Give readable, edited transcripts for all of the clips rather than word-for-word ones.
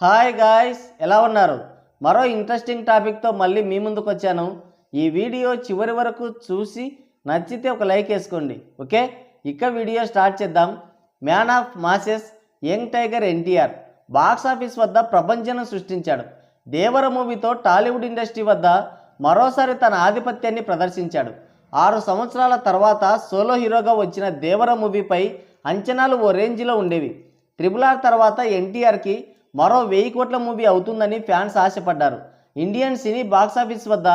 Hi guys, ఎలా ఉన్నారు? మరో ఇంట్రెస్టింగ్ టాపిక్తో మళ్ళీ మీ ముందుకు వచ్చాను. ఈ వీడియో చివరి వరకు చూసి నచ్చితే ఒక లైక్ వేసుకోండి. ఓకే, ఇక వీడియో స్టార్ట్ చేద్దాం. Man of masses young tiger NTR box office వద్ద ప్రపంచం సృష్టించాడు. దేవర మూవీతో టాలీవుడ్ ఇండస్ట్రీ వద్ద మరోసారి తన ఆధిపత్యాన్ని ప్రదర్శించాడు. 6 సంవత్సరాల తర్వాత సోలో హీరోగా వచ్చిన దేవర మూవీపై అంచనాలు ఓ రేంజ్లో ఉండేవి. RRR తర్వాత ఎన్టీఆర్కి మరో 1000 కోట్ల మూవీ అవుతుందని ఫ్యాన్స్ ఆశపడ్డారు. ఇండియన్ సినీ బాక్సాఫీస్ వద్ద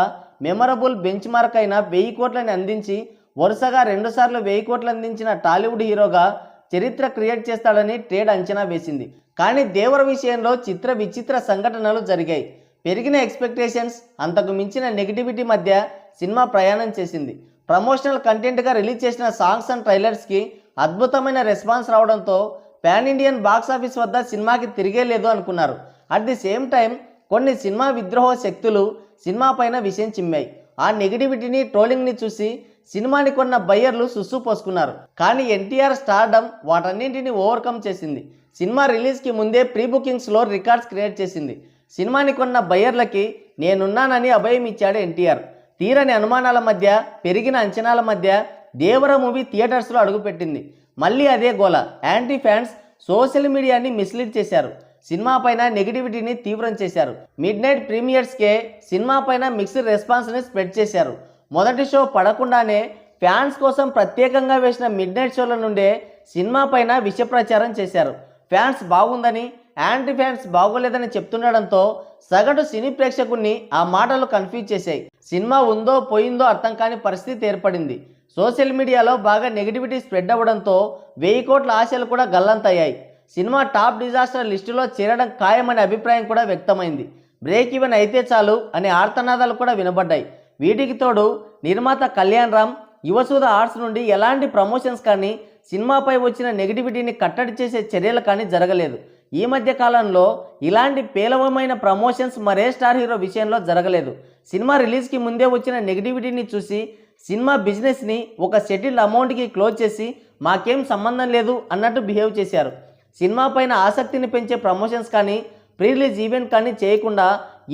మెమరబుల్ బెంచ్ మార్క్ అయిన 1000 కోట్లని అందించి వరుసగా 2 సార్లు 1000 కోట్లు అందించిన టాలీవుడ్ హీరోగా చరిత్ర క్రియేట్ చేస్తాడని ట్రేడ్ అంచనా వేసింది. కానీ దేవర విషయంలో చిత్ర విచిత్ర సంఘటనలు జరిగాయి. పెరిగిన ఎక్స్పెక్టేషన్స్, అంతకు మించిన నెగిటివిటీ మధ్య సినిమా ప్రయాణం చేసింది. ప్రమోషనల్ కంటెంట్గా రిలీజ్ చేసిన సాంగ్స్ అండ్ ట్రైలర్స్కి అద్భుతమైన రెస్పాన్స్ రావడంతో పాన్ ఇండియన్ బాక్సాఫీస్ వద్ద సినిమాకి తిరిగే లేదు అనుకున్నారు. అట్ ది సేమ్ టైం కొన్ని సినిమా విద్రోహ శక్తులు సినిమా పైన విషయం చిమ్మాయి. ఆ నెగిటివిటీని, ట్రోలింగ్ని చూసి సినిమాని కొన్న బయ్యర్లు సుస్సు పోసుకున్నారు. కానీ ఎన్టీఆర్ స్టార్డమ్ వాటన్నింటినీ ఓవర్కమ్ చేసింది. సినిమా రిలీజ్కి ముందే ప్రీ బుకింగ్స్లో రికార్డ్స్ క్రియేట్ చేసింది. సినిమాని కొన్న బయ్యర్లకి నేనున్నానని అభయం ఇచ్చాడు ఎన్టీఆర్. తీరని అనుమానాల మధ్య, పెరిగిన అంచనాల మధ్య దేవర మూవీ థియేటర్స్లో అడుగుపెట్టింది. మళ్ళీ అదే గోల. యాంటీ ఫ్యాన్స్ సోషల్ మీడియాని మిస్లీడ్ చేశారు. సినిమా పైన నెగిటివిటీని తీవ్రం చేశారు. మిడ్ నైట్ ప్రీమియర్స్కే సినిమా పైన మిక్స్డ్ రెస్పాన్స్ని స్ప్రెడ్ చేశారు. మొదటి షో పడకుండానే ఫ్యాన్స్ కోసం ప్రత్యేకంగా వేసిన మిడ్ నైట్ షోల నుండే సినిమా పైన విష ప్రచారం చేశారు. ఫ్యాన్స్ బాగుందని, యాంటీ ఫ్యాన్స్ బాగోలేదని చెప్తుండడంతో సగటు సినీ ప్రేక్షకుడిని ఆ మాటలు కన్ఫ్యూజ్ చేశాయి. సినిమా ఉందో పోయిందో అర్థం కాని పరిస్థితి ఏర్పడింది. సోషల్ మీడియాలో బాగా నెగిటివిటీ స్ప్రెడ్ అవ్వడంతో 1000 కోట్ల ఆశలు కూడా గల్లంతయ్యాయి. సినిమా టాప్ డిజాస్టర్ లిస్టులో చేరడం ఖాయమనే అభిప్రాయం కూడా వ్యక్తమైంది. బ్రేక్ ఈవెన్ అయితే చాలు అనే ఆర్తనాదాలు కూడా వినబడ్డాయి. వీటికి తోడు నిర్మాత కళ్యాణ్ రామ్, యువసుధ ఆర్ట్స్ నుండి ఎలాంటి ప్రమోషన్స్ కానీ, సినిమాపై వచ్చిన నెగిటివిటీని కట్టడి చేసే చర్యలు కానీ జరగలేదు. ఈ మధ్య కాలంలో ఇలాంటి పేలవమైన ప్రమోషన్స్ మరే స్టార్ హీరో విషయంలో జరగలేదు. సినిమా రిలీజ్కి ముందే వచ్చిన నెగిటివిటీని చూసి సినిమా బిజినెస్ని ఒక సెటిల్డ్ అమౌంట్కి క్లోజ్ చేసి మాకేం సంబంధం లేదు అన్నట్టు బిహేవ్ చేశారు. సినిమా పైన ఆసక్తిని పెంచే ప్రమోషన్స్ కానీ, ప్రీ రిలీజ్ ఈవెంట్ కానీ చేయకుండా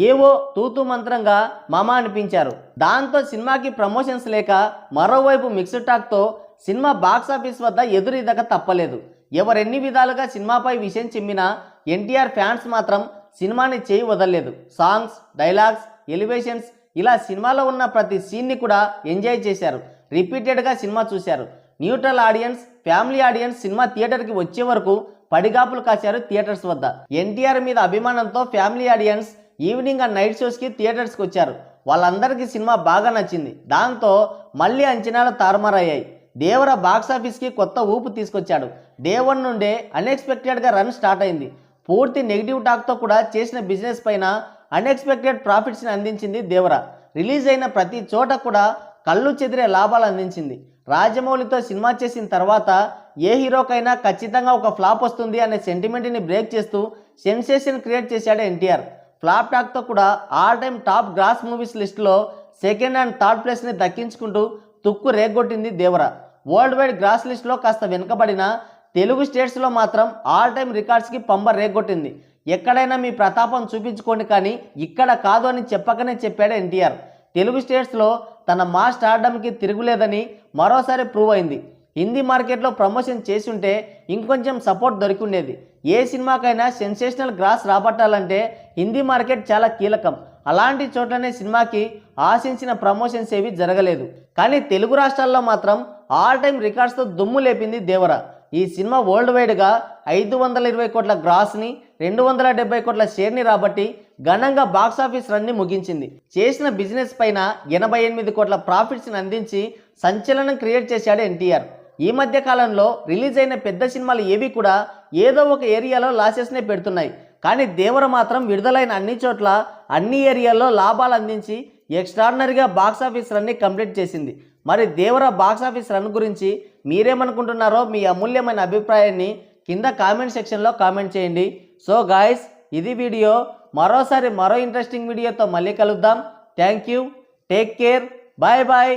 ఏవో తూతు మంత్రంగా మామ అనిపించారు. దాంతో సినిమాకి ప్రమోషన్స్ లేక మరోవైపు మిక్స్డ్ టాక్తో సినిమా బాక్సాఫీస్ వద్ద ఎదురీదక తప్పలేదు. ఎవరెన్ని విధాలుగా సినిమాపై విషయం చిమ్మినా ఎన్టీఆర్ ఫ్యాన్స్ మాత్రం సినిమాని చేయి వదలలేదు. సాంగ్స్, డైలాగ్స్, ఎలివేషన్స్ ఇలా సినిమాలో ఉన్న ప్రతి సీన్ని కూడా ఎంజాయ్ చేశారు. రిపీటెడ్గా సినిమా చూశారు. Neutral audience, family audience cinema థియేటర్కి వచ్చే వరకు పడిగాపులు కాశారు థియేటర్స్ వద్ద. ఎన్టీఆర్ మీద అభిమానంతో family audience evening and night షోస్కి థియేటర్స్కి వచ్చారు. వాళ్ళందరికీ సినిమా బాగా నచ్చింది. దాంతో మళ్ళీ అంచనాలు తారుమారయ్యాయి. దేవర బాక్సాఫీస్కి కొత్త ఊపు తీసుకొచ్చాడు. డే 1 నుండే అన్ఎక్స్పెక్టెడ్గా రన్ స్టార్ట్ అయింది. పూర్తి నెగిటివ్ టాక్తో కూడా చేసిన బిజినెస్ పైన అన్ఎక్స్పెక్టెడ్ ప్రాఫిట్స్ని అందించింది దేవర. రిలీజ్ అయిన ప్రతి చోట కూడా కళ్ళు చెదిరే లాభాలు అందించింది. రాజమౌళితో సినిమా చేసిన తర్వాత ఏ హీరోకైనా ఖచ్చితంగా ఒక ఫ్లాప్ వస్తుంది అనే సెంటిమెంట్ని బ్రేక్ చేస్తూ సెన్సేషన్ క్రియేట్ చేశాడు ఎన్టీఆర్. ఫ్లాప్ టాక్తో కూడా all time top gross movies లిస్టులో సెకండ్ అండ్ థర్డ్ ప్లేస్ని దక్కించుకుంటూ తుక్కు రేగొట్టింది దేవర. వరల్డ్ వైడ్ గ్రాస్ లిస్టులో కాస్త వెనుకబడిన తెలుగు స్టేట్స్లో మాత్రం ఆల్ టైమ్ రికార్డ్స్కి పంబ రేగొట్టింది. ఎక్కడైనా మీ ప్రతాపం చూపించుకోండి, కానీ ఇక్కడ కాదు అని చెప్పకనే చెప్పాడు ఎన్టీఆర్. తెలుగు స్టేట్స్లో తన మాస్ స్టార్డమ్కి తిరుగులేదని మరోసారి ప్రూవ్ అయింది. హిందీ మార్కెట్లో ప్రమోషన్ చేసి ఉంటే ఇంకొంచెం సపోర్ట్ దొరికి ఉండేది. ఏ సినిమాకైనా సెన్సేషనల్ గ్రాస్ రాబట్టాలంటే హిందీ మార్కెట్ చాలా కీలకం. అలాంటి చోట్లనే సినిమాకి ఆశించిన ప్రమోషన్స్ ఏవి జరగలేదు. కానీ తెలుగు రాష్ట్రాల్లో మాత్రం ఆల్ టైమ్ రికార్డ్స్తో దుమ్ము లేపింది దేవర. ఈ సినిమా వరల్డ్ వైడ్గా 520 కోట్ల గ్రాస్ని, 270 కోట్ల షేర్ని రాబట్టి ఘనంగా బాక్సాఫీస్ రన్ని ముగించింది. చేసిన బిజినెస్ పైన 88 కోట్ల ప్రాఫిట్స్ని అందించి సంచలనం క్రియేట్ చేశాడు ఎన్టీఆర్. ఈ మధ్య కాలంలో రిలీజ్ అయిన పెద్ద సినిమాలు ఏవి కూడా ఏదో ఒక ఏరియాలో లాసెస్నే పెడుతున్నాయి. కానీ దేవర మాత్రం విడుదలైన అన్ని చోట్ల, అన్ని ఏరియాల్లో లాభాలు అందించి ఎక్స్ట్రాడినరీగా బాక్సాఫీస్ రన్ని కంప్లీట్ చేసింది. మరి దేవర బాక్సాఫీస్ రన్ గురించి మీరేమనుకుంటున్నారో మీ అమూల్యమైన అభిప్రాయాన్ని కింద కామెంట్ సెక్షన్లో కామెంట్ చేయండి. సో గాయ్స్, ఇది వీడియో. మరో ఇంట్రెస్టింగ్ వీడియోతో మళ్ళీ కలుద్దాం. Thank you, take care, bye bye.